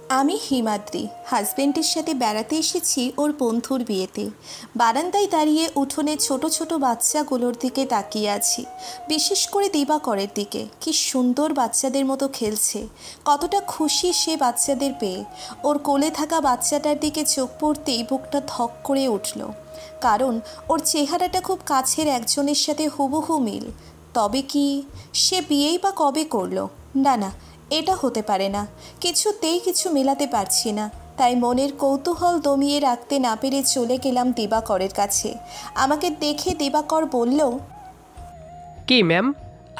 আমি হিমাদ্রি হাজবেন্ডের সাথে বেড়াতে এসেছি ওর বন্ধুর বিয়েতে। বারান্দায় দাঁড়িয়ে উঠোনে ছোট ছোট বাচ্চাগুলোর দিকে তাকিয়ে আছি, বিশেষ করে দিবাকরের দিকে। কি সুন্দর বাচ্চাদের মতো খেলছে, কতটা খুশি সে বাচ্চাদের পেয়ে। ওর কোলে থাকা বাচ্চাটার দিকে চোখ পড়তেই বুকটা ধক করে উঠল, কারণ ওর চেহারাটা খুব কাছের একজনের সাথে হুবহু মিল। তবে কি সে বিয়েই বা কবে করলো? না না, এটা হতে পারে না। কিছুতেই কিছু মেলাতে পারছি না। তাই মনের কৌতূহল দমিয়ে রাখতে না পেরে চলে গেলাম দিবাকরের কাছে। আমাকে দেখে দিবাকর বলল, কি ম্যাম,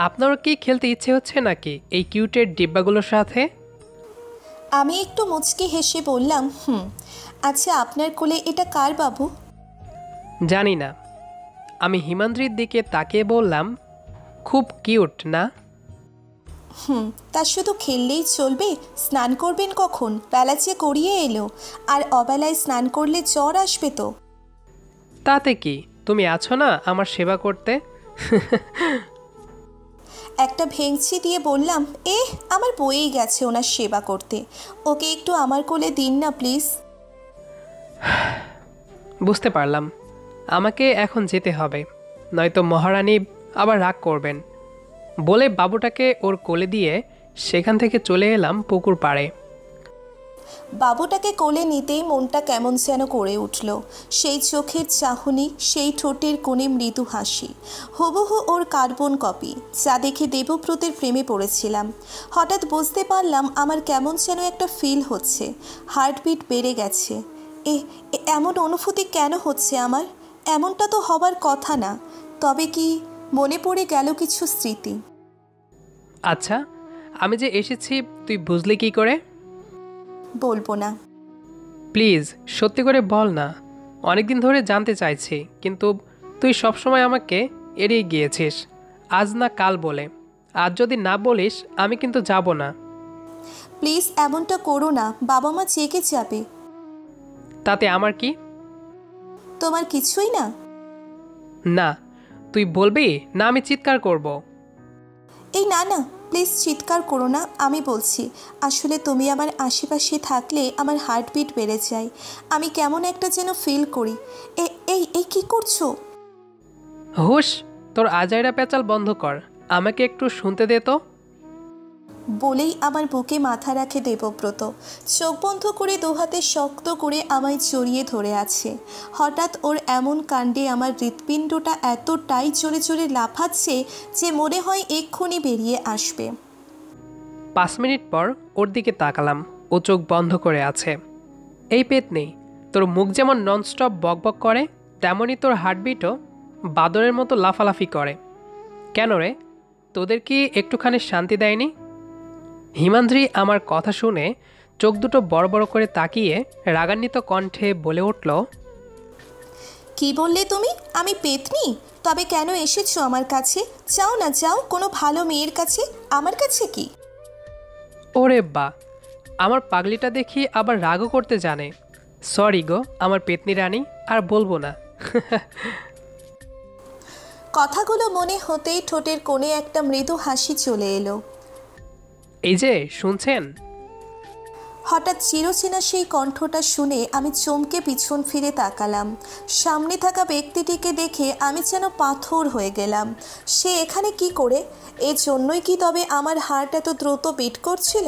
আপনার কি খেলতে ইচ্ছে হচ্ছে নাকি এই কিউটের ডিব্বাগুলোর সাথে? আমি একটু মুচকি হেসে বললাম, আচ্ছা আপনার কোলে এটা কার বাবু? জানি না। আমি হিমাদ্রির দিকে তাকিয়ে বললাম, খুব কিউট না? তা শুধু খেললেই চলবে? স্নান করবেন কখন? বেলা যে গড়িয়ে এলো, আর অবেলায় স্নান করলে জ্বর আসবে তো। তাতে কি, তুমি আছো না আমার সেবা করতে? একটা ভেঙচি দিয়ে বললাম, আমার বয়েই গেছে ওনার সেবা করতে। ওকে একটু আমার কোলে দিন না প্লিজ। বুঝতে পারলাম, আমাকে এখন যেতে হবে, নয়তো মহারানী আবার রাগ করবেন। বলে বাবুটাকে ওর কোলে দিয়ে সেখান থেকে চলে এলাম পুকুর পাড়ে। বাবুটাকে কোলে নিতেই মনটা কেমন যেন করে উঠল। সেই চোখের চাহনি, সেই ঠোঁটের কোণে মৃদু হাসি, হুবহু ওর কার্বন কপি, যা দেখে দেবব্রতের প্রেমে পড়েছিলাম। হঠাৎ বুঝতে পারলাম আমার কেমন যেন একটা ফিল হচ্ছে, হার্টবিট বেড়ে গেছে। এমন অনুভূতি কেন হচ্ছে আমার? এমনটা তো হবার কথা না। তবে কি মনে পড়ে গেল কিছু স্মৃতি। আচ্ছা, আমি যে এসেছি তুই বুঝলি কি করে? বলবো না। প্লিজ সত্যি করে বল না। অনেকদিন ধরে জানতে চাইছি, কিন্তু তুই সবসময় আমাকে এড়িয়ে গিয়েছিস। আজ না কাল বলে, আজ যদি না বলিস আমি কিন্তু যাব না। প্লিজ এমনটা করো না, বাবা মা চেকে যাবে। তাতে আমার কি? তোমার কিছুই না? না, তুই বলবি না আমি চিৎকার করব? না না, প্লিজ চিৎকার করো না। আমি বলছি, আসলে তুমি আমার আশেপাশে থাকলে আমার হার্টবিট বেড়ে যায়। আমি কেমন একটা যেন ফিল করি। এই এই কী করছো? হুশ, তোর আজাইরা পেঁচাল বন্ধ কর, আমাকে একটু শুনতে দে তো। বলেই আমার বুকে মাথা রাখে দেবব্রত। চোখ বন্ধ করে দুহাতে শক্ত করে আমায় জড়িয়ে ধরে আছে। হঠাৎ ওর এমন কাণ্ডে আমার হৃৎপিণ্ডটা এতটাই জোরে জোরে লাফাচ্ছে যে মনে হয় এক্ষুনি বেরিয়ে আসবে। 5 মিনিট পর ওর দিকে তাকালাম, ও চোখ বন্ধ করে আছে। এই পেতনি, তোর মুখ যেমন ননস্টপ বকবক করে, তেমনই তোর হার্টবিটও বাদরের মতো লাফালাফি করে। কেন রে, তোদের কি একটুখানি শান্তি দেয়নি? হিমাদ্রি আমার কথা শুনে চোখ দুটো বড় বড় করে তাকিয়ে রাগান্বিত কণ্ঠে বলে উঠল, কি বললে তুমি? আমি পেতনি? তবে কেন এসেছো আমার কাছে? যাও না যাও, কোনো ভালো মেয়ের কাছে। আমার কাছে কি? ওরে বা, আমার পাগলিটা দেখি আবার রাগও করতে জানে। সরি গো আমার পেতনি রানী, আর বলবো না। কথাগুলো মনে হতেই ঠোঁটের কোণে একটা মৃদু হাসি চলে এলো। এই যে শুনছেন? হঠাৎ চিরচেনা সেই কণ্ঠটা শুনে আমি চমকে পিছন ফিরে তাকালাম। সামনে থাকা ব্যক্তিটিকে দেখে আমি যেন পাথর হয়ে গেলাম। সে এখানে কি করে? এর জন্যই কি তবে আমার হার্ট এত দ্রুত বিট করছিল?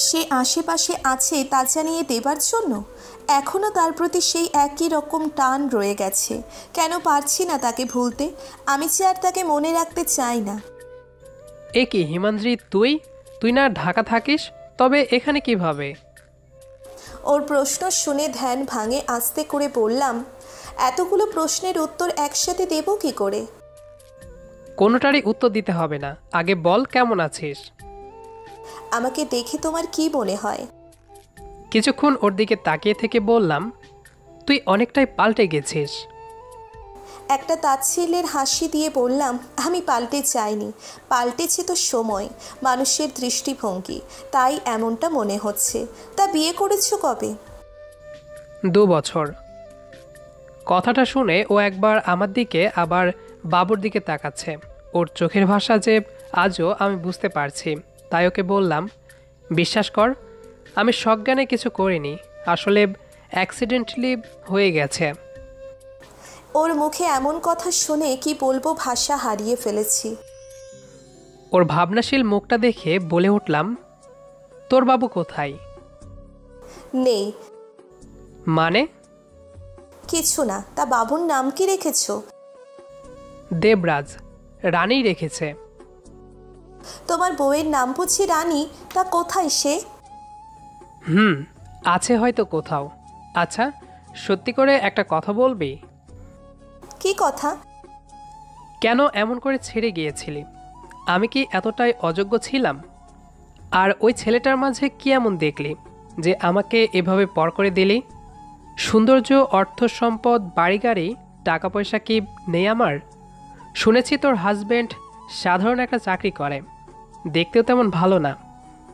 সে আশেপাশে আছে তা জানিয়ে দেবার জন্য? এখনও তার প্রতি সেই একই রকম টান রয়ে গেছে। কেন পারছি না তাকে ভুলতে? আমি যে আর তাকে মনে রাখতে চাই না। এ কি হিমাদ্রি, তুই তুই না ঢাকা থাকিস, তবে এখানে কিভাবে? ওর প্রশ্ন শুনে ধ্যান ভাঙে আস্তে করে বললাম, এতগুলো প্রশ্নের উত্তর একসাথে দেব কি করে? কোনোটারই উত্তর দিতে হবে না, আগে বল কেমন আছিস। আমাকে দেখে তোমার কি মনে হয়? কিছুক্ষণ ওর দিকে তাকিয়ে থেকে বললাম, তুই অনেকটাই পাল্টে গেছিস। একটা তাচ্ছিল্যের হাসি দিয়ে বললাম, আমি পাল্টে চাইনি, পাল্টেছে তো সময়, মানুষের দৃষ্টিভঙ্গি, তাই এমনটা মনে হচ্ছে। তা বিয়ে করেছো কবে? 2 বছর। কথাটা শুনে ও একবার আমার দিকে আবার বাবুর দিকে তাকাচ্ছে। ওর চোখের ভাষা যে আজও আমি বুঝতে পারছি। তাই ওকে বললাম, বিশ্বাস কর আমি সজ্ঞানে কিছু করিনি, আসলে অ্যাক্সিডেন্টালি হয়ে গেছে। ওর মুখে এমন কথা শুনে কি বলবো, ভাষা হারিয়ে ফেলেছি। ওর ভাবনাশীল মুখটা দেখে বলে উঠলাম, তোর বাবু কোথায়? নেই। মানে? কিছু না। তা বাবুর নাম কি রেখেছো? দেবরাজ। রানী রেখেছে। তোমার বউয়ের নাম বুঝি রানী? তা কোথায় সে? আছে হয়তো কোথাও। আচ্ছা, সত্যি করে একটা কথা বলবি? কি কথা? কেন এমন করে ছেড়ে গিয়েছিলি? আমি কি এতটাই অযোগ্য ছিলাম? আর ওই ছেলেটার মাঝে কি এমন দেখলি যে আমাকে এভাবে পর করে দিলি? সৌন্দর্য, অর্থ সম্পদ, বাড়ি গাড়ি, টাকা পয়সা কি নেই আমার? শুনেছি তোর হাজবেন্ড সাধারণ একটা চাকরি করে, দেখতেও তেমন ভালো না।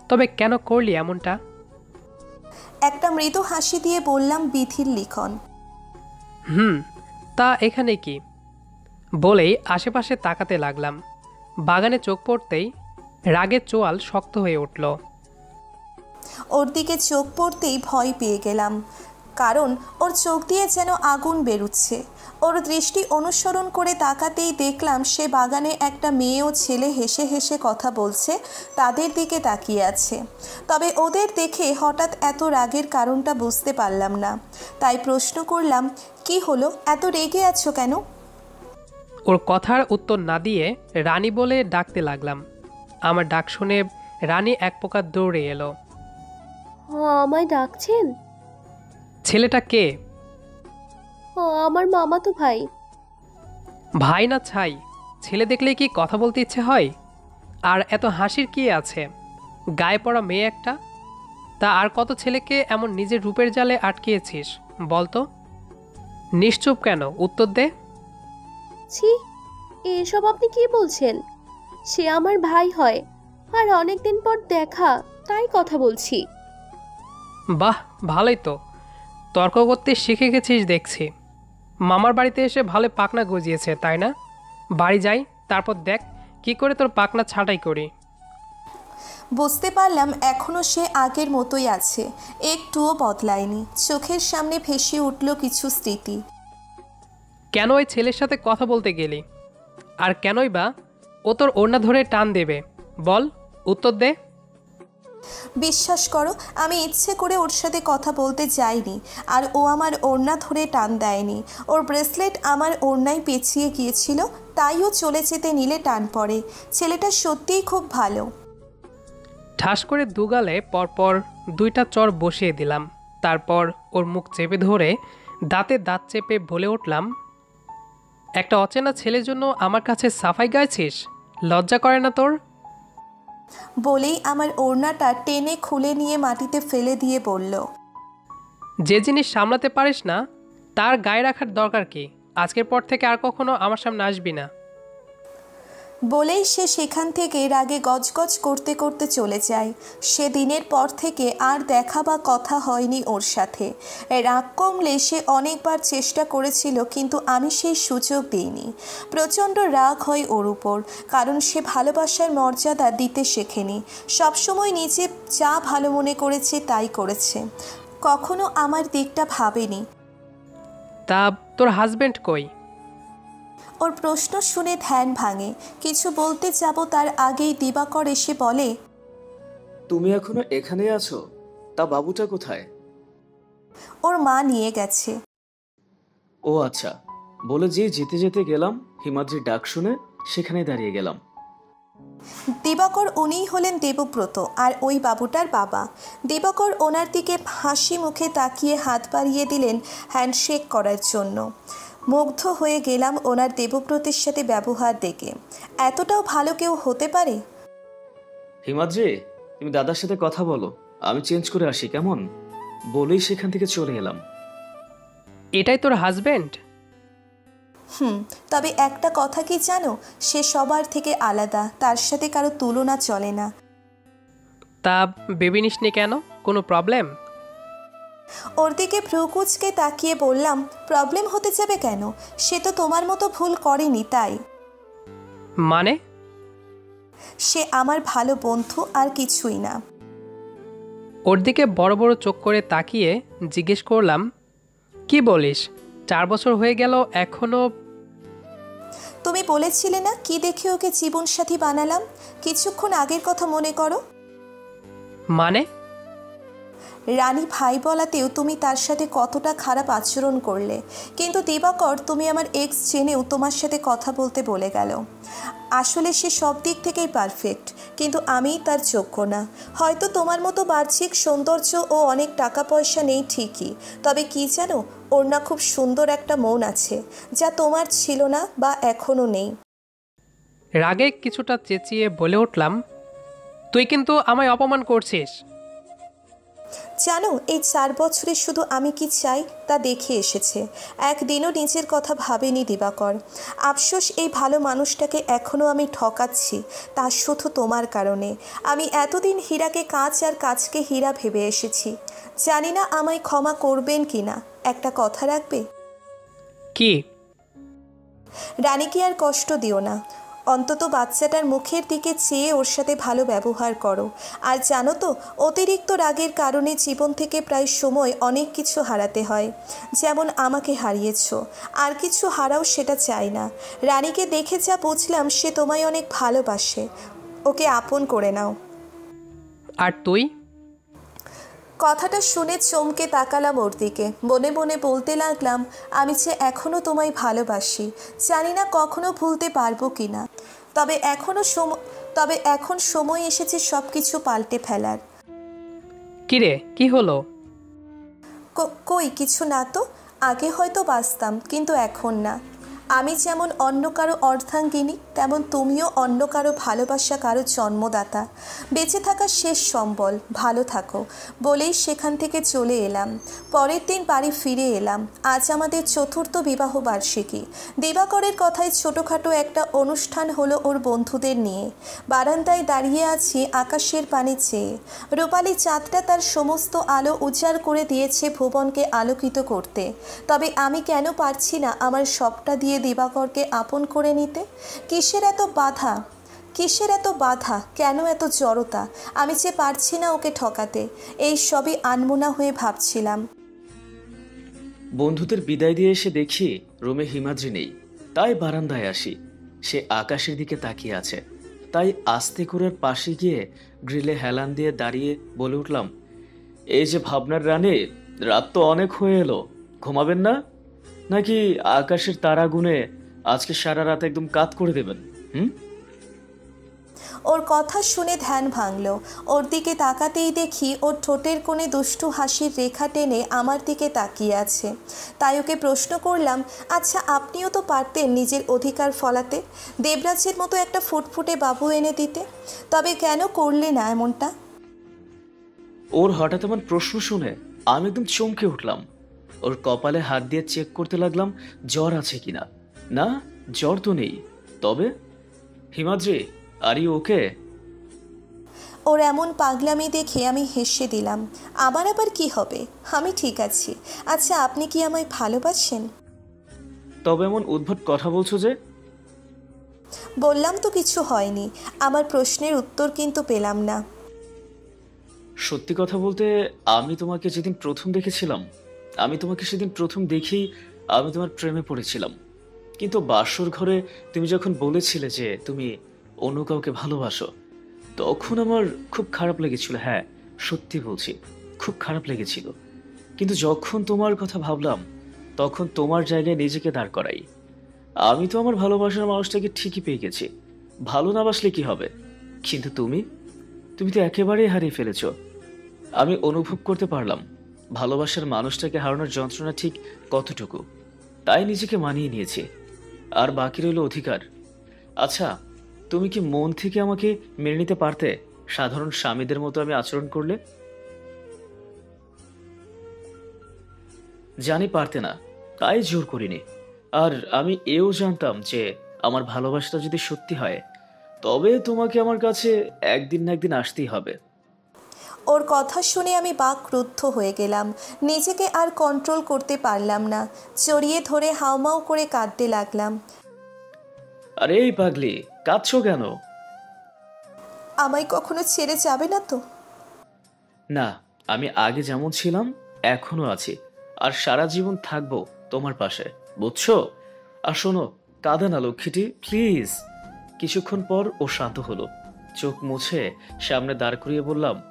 তবে কেন করলি এমনটা? একটা মৃদু হাসি দিয়ে বললাম, বিধির লিখন। তা এখানে কি? বলেই আশেপাশে তাকাতে লাগলাম। বাগানে চোখ পড়তেই রাগের চোয়াল শক্ত হয়ে উঠল। ওর দিকে চোখ পড়তেই ভয় পেয়ে গেলাম, কারণ ওর চোখ দিয়ে যেন আগুন বেরুচ্ছে। ওর দৃষ্টি অনুসরণ করে তাকাতেই দেখলাম সে বাগানে একটা মেয়ে ও ছেলে হেসে হেসে কথা বলছে, তাদের দিকে তাকিয়ে আছে। তবে ওদের দেখে হঠাৎ এত রাগের কারণটা বুঝতে পারলাম না, তাই প্রশ্ন করলাম, কি হলো, এত রেগে আছো কেন? ওর কথার উত্তর না দিয়ে রানী বলে ডাকতে লাগলাম। আমার ডাক শুনে রানী এক প্রকার দৌড়ে এলো। আমায় ডাকছেন? ছেলেটা কে? আমার মামাতো ভাই। ভাই না ছাই? ছেলে দেখলেই কি কথা বলতে ইচ্ছে হয়? আর এত হাসির কি আছে? গায়ে পড়া মেয়ে একটা। তা আর কত ছেলেকে এমন নিজের রূপের জালে আটকিয়েছিস বলতো? নিশ্চুপ কেন? উত্তর দে। ছি, এসব আপনি কি বলছেন? সে আমার ভাই হয়, আর অনেকদিন পর দেখা, তাই কথা বলছি। বাহ, ভালোই তো। তর্ক করতে শিখে গেছিস দেখছি। মামার বাড়িতে এসে ভালো পাকনা গজিয়েছে, তাই না? বাড়ি যাই, তারপর দেখ কি করে তোর পাকনা ছাঁটাই করি। বুঝতে পারলাম এখনও সে আগের মতোই আছে, একটুও বদলায়নি। চোখের সামনে ভেসে উঠল কিছু স্মৃতি। কেন ওই ছেলের সাথে কথা বলতে গেলি? আর কেনই বা ও তোর ওড়না ধরে টান দেবে? বল, উত্তর দে। বিশ্বাস করো, আমি ইচ্ছে করে ওর সাথে কথা বলতে যাইনি, আর ও আমার ওড়না ধরে টান দেয়নি। ওর ব্রেসলেট আমার ওড়নায় পেঁচিয়ে গিয়েছিল, তাই ও চলে যেতে নিলে টান পড়ে। ছেলেটা সত্যিই খুব ভালো। ঠাস করে দুগালে পরপর দুইটা চর বসিয়ে দিলাম। তারপর ওর মুখ চেপে ধরে দাঁতে দাঁত চেপে বলে উঠলাম, একটা অচেনা ছেলের জন্য আমার কাছে সাফাই গাইছিস? লজ্জা করে না তোর? বলেই আমার ওড়নাটা টেনে খুলে নিয়ে মাটিতে ফেলে দিয়ে বলল, যে জিনিস সামলাতে পারিস না তার গায়ে রাখার দরকার কি? আজকের পর থেকে আর কখনো আমার সামনে আসবি না। বলেই সে সেখান থেকে রাগে গজগজ করতে করতে চলে যায়। সেদিনের পর থেকে আর দেখা বা কথা হয়নি ওর সাথে। রাগ কমলে সে অনেকবার চেষ্টা করেছিল, কিন্তু আমি সেই সুযোগ দিইনি। প্রচণ্ড রাগ হয় ওর উপর, কারণ সে ভালোবাসার মর্যাদা দিতে শেখেনি। সবসময় নিজে যা ভালো মনে করেছে তাই করেছে, কখনো আমার দিকটা ভাবেনি। তা তোর হাজবেন্ড কই? ওর প্রশ্ন শুনে ধ্যান ভাঙে। কিছু বলতে যাব তার আগেই দিবাকর এসে বলে, তুমি এখনো এখানে আছো? তা বাবুটা কোথায়? ওর মা নিয়ে গেছে। ও আচ্ছা, বলে যে যেতে যেতে গেলাম, হিমাদ্রির ডাক শুনে সেখানে দাঁড়িয়ে গেলাম। দিবাকর উনিই হলেন দেবব্রত, আর ওই বাবুটার বাবা। দিবাকর ওনার দিকে হাসি মুখে তাকিয়ে হাত বাড়িয়ে দিলেন হ্যান্ডশেক করার জন্য। মুগ্ধ হয়ে গেলাম ওনার দেবব্রতের সাথে ব্যবহার দেখে। এতটাও ভালো কেউ হতে পারে? হিমাদ্রি, তুমি দাদার সাথে কথা বলো, আমি চেঞ্জ করে আসি কেমন? বলেই সেখান থেকে চলে এলাম। এটাই তোর হাজবেন্ড? তবে একটা কথা কি জানো, সে সবার থেকে আলাদা, তার সাথে কারো তুলনা চলে না। তা বেবি নিসনি কেন? কোনো প্রবলেম? ওর দিকে ভ্রুকুচকে তাকিয়ে বললাম, প্রবলেম হতে যাবে কেন? সে তো তোমার মতো ভুল করেনি, তাই। মানে? সে আমার ভালো বন্ধু, আর কিছুই না। ওর দিকে বড় বড় চোখ করে তাকিয়ে জিজ্ঞেস করলাম, কি বলিস? 4 বছর হয়ে গেল এখনো? তুমি বলেছিলে না কি দেখে ওকে জীবনসাথী বানালাম? কিছুক্ষণ আগের কথা মনে করো। মানে? রানী ভাই বলাতেও তুমি তার সাথে কতটা খারাপ আচরণ করলে, কিন্তু দিবাকর তুমি আমার এক্স জেনেও তোমার সাথে কথা বলতে বলে গেল। আসলে সে সব দিক থেকেই পারফেক্ট, কিন্তু আমিই তার যোগ্য না। হয়তো তোমার মতো বাহ্যিক সৌন্দর্য ও অনেক টাকা পয়সা নেই ঠিকই, তবে কি জানো, ওর না খুব সুন্দর একটা মন আছে, যা তোমার ছিল না বা এখনও নেই। রাগে কিছুটা চেঁচিয়ে বলে উঠলাম, তুই কিন্তু আমায় অপমান করছিস। জানো, এই 4 বছরে শুধু আমি কি চাই তা দেখে এসেছে। একদিনও নিজের কথা ভাবেনি দিবাকর। আফসোস এই ভালো মানুষটাকে এখনও আমি ঠকাচ্ছি, তা শুধু তোমার কারণে। আমি এতদিন হীরাকে কাঁচ আর কাঁচকে হীরা ভেবে এসেছি। জানি না আমায় ক্ষমা করবেন কি না। একটা কথা রাখবে? কি? রানীকে আর কষ্ট দিও না। অন্তত বাচ্চাটার মুখের দিকে চেয়ে ওর সাথে ভালো ব্যবহার করো। আর জানো তো, অতিরিক্ত রাগের কারণে জীবন থেকে প্রায় সময় অনেক কিছু হারাতে হয়, যেমন আমাকে হারিয়েছ। আর কিছু হারাও সেটা চাই না। রানীকে দেখে যা বুঝলাম সে তোমায় অনেক ভালোবাসে। ওকে আপন করে নাও। আর তুই? কথাটা শুনে চমকে তাকালাম ওর দিকে। মনে মনে বলতে লাগলাম, আমি যে এখনও তোমায় ভালোবাসি। জানি না কখনো ভুলতে পারবো কি না, তবে এখন সময় এসেছে সব কিছু পাল্টে ফেলার। কিরে, কি হলো? কই কিছু না তো। আগে হয়তো বাঁচতাম, কিন্তু এখন না। আমি যেমন অন্য কারো অর্ধাঙ্গিনী, তেমন তুমিও অন্য কারো ভালোবাসা, কারো জন্মদাতা। বেঁচে থাকার শেষ সম্বল। ভালো থাকো বলেই সেখান থেকে চলে এলাম। পরের দিন বাড়ি ফিরে এলাম। আজ আমাদের 4র্থ বিবাহ বার্ষিকী। দিবাকরের কথায় ছোটোখাটো একটা অনুষ্ঠান হলো ওর বন্ধুদের নিয়ে। বারান্দায় দাঁড়িয়ে আছি আকাশের পানে চেয়ে। রূপালী চাঁদটা তার সমস্ত আলো উজাড় করে দিয়েছে ভুবনকে আলোকিত করতে। তবে আমি কেন পারছি না আমার সবটা দিয়ে দিবাকরকে আপন করে নিতে? কিসের এত বাধা? কেন এত জড়তা? আমি যে পারছি না ওকে ঠকাতে। এই সবই আনমনা হয়ে ভাবছিলাম। বন্ধুদের বিদায় দিয়ে এসে দেখি রুমে হিমাদ্রি নেই। তাই বারান্দায় আসি। সে আকাশের দিকে তাকিয়ে আছে। তাই আস্তে করে পাশে গিয়ে গ্রিলে হেলান দিয়ে দাঁড়িয়ে বলে উঠলাম, এই যে ভাবনার রানী, রাত তো অনেক হয়ে এলো, ঘুমাবেন না? নাকি আকাশের তারা গুনে আজকে সারা রাত একদম কাত করে দেবেন? ওর কথা শুনে ধ্যান ভাঙল। ওর দিকে তাকাতেই দেখি ওর ঠোঁটের কোণে দুষ্টু হাসির রেখা টেনে আমার দিকে তাকিয়ে আছে। তাই ওকে প্রশ্ন করলাম, আচ্ছা আপনিও তো পারতেন নিজের অধিকার ফলাতে, দেবরাজের মতো একটা ফুটফুটে বাবু এনে দিতে। তবে কেন করলে না এমনটা? ওর হঠাৎ এমন প্রশ্ন শুনে আমি একদম চমকে উঠলাম। ওর কপালে হাত দিয়ে চেক করতে লাগলাম জ্বর আছে কিনা। না, জ্বর তো নেই। তবে হিমাদ্রি, আর ইউ ওকে? ওর এমন পাগলামি দেখে আমি হেসে দিলাম। আমার আবার কি হবে? আমি ঠিক আছি। আচ্ছা আপনি কি আমায় ভালোবাসেন? তবে এমন উদ্ভট কথা বলছো যে? বললাম তো কিছু হয়নি। আমার প্রশ্নের উত্তর কিন্তু পেলাম না। সত্যি কথা বলতে, আমি তোমাকে যেদিন প্রথম দেখেছিলাম, আমি তোমাকে সেদিন প্রথম দেখেই আমি তোমার প্রেমে পড়েছিলাম। কিন্তু বাসর ঘরে তুমি যখন বলেছিলে যে তুমি অন্য কাউকে ভালোবাসো, তখন আমার খুব খারাপ লেগেছিল। হ্যাঁ, সত্যি বলছি, খুব খারাপ লেগেছিল। কিন্তু যখন তোমার কথা ভাবলাম, তখন তোমার জায়গায় নিজেকে দাঁড় করাই। আমি তো আমার ভালোবাসার মানুষটাকে ঠিকই পেয়ে গেছি। ভালো না বাসলে কি হবে? কিন্তু তুমি তুমি তো একেবারেই হারিয়ে ফেলেছো। আমি অনুভব করতে পারলাম ভালোবাসার মানুষটাকে হারানোর যন্ত্রণা ঠিক কতটুকু। তাই নিজেকে মানিয়ে নিয়েছি। আর বাকি রইল অধিকার। আচ্ছা, তুমি কি মন থেকে আমাকে মেনে নিতে পারতে সাধারণ স্বামীদের মতো আমি আচরণ করলে? জানি পারতে না, তাই জোর করিনি। আর আমি এও জানতাম যে আমার ভালোবাসাটা যদি সত্যি হয়, তবে তোমাকে আমার কাছে একদিন না একদিন আসতেই হবে। ওর কথা শুনে আমি বাকরুদ্ধ হয়ে গেলাম। নিজেকে আর কন্ট্রোল করতে পারলাম না। জড়িয়ে ধরে হাউমাউ করে কাঁদতে লাগলাম। আরে এই পাগলি, কাঁদছো কেন? আমায় কখনো ছেড়ে যাবে না তো? না, আমি আগে যেমন ছিলাম এখনো আছি, আর সারা জীবন থাকবো তোমার পাশে, বুঝছো? আর শোনো, কাঁদে না লক্ষ্মীটি, প্লিজ। কিছুক্ষণ পর ও শান্ত হলো। চোখ মুছে সামনে দাঁড় করিয়ে বললাম,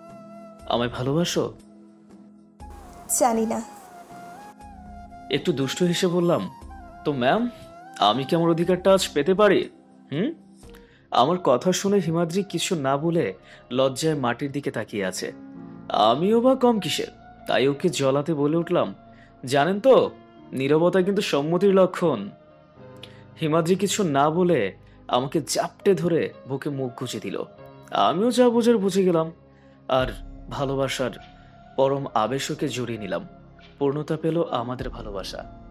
আমায় ভালোবাসো? জানি না। একটু দুষ্ট হেসে বললাম, তো ম্যাম, আমি কি আমার অধিকারটা আজ পেতে পারি? হুম? আমার কথা শুনে হিমাদ্রি কিছু না বলে লজ্জায় মাটির দিকে তাকিয়ে আছে। আমিও বা কম কিসের, তাই ওকে জলাতে বলে উঠলাম, জানেন তো, নীরবতা কিন্তু সম্মতির লক্ষণ। হিমাদ্রি কিছু না বলে আমাকে জাপটে ধরে বুকে মুখ গুজে দিল। আমিও যা বোঝার বুঝে গেলাম, আর ভালোবাসার পরম আবেশকে জড়িয়ে নিলাম। পূর্ণতা পেল আমাদের ভালোবাসা।